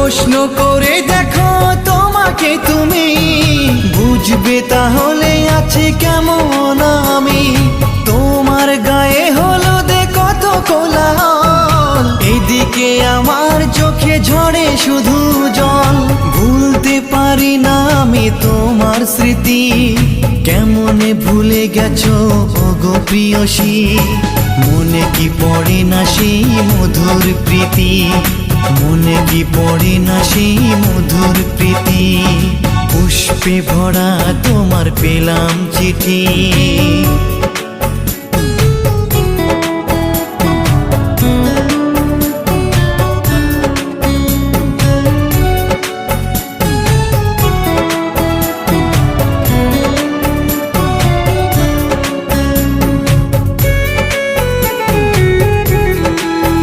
প্রশ্ন করে দেখো তোমাকে তুমি, বুঝবে তাহলে আছে কেমন আমি। তোমার গায়ে হলুদে কত কোলাহল, এদিকে আমার চোখে ঝরে শুধু জল। ভুলতে পারি না আমি তোমার স্মৃতি, কেমনে ভুলে গেছো ওগো প্রিয়সী। মনে কি পড়ে না সেই মধুর প্রীতি, মনে কি পড়ে না সেই মধুর প্রীতি। পুষ্পে ভরা তোমার পেলাম চিঠি।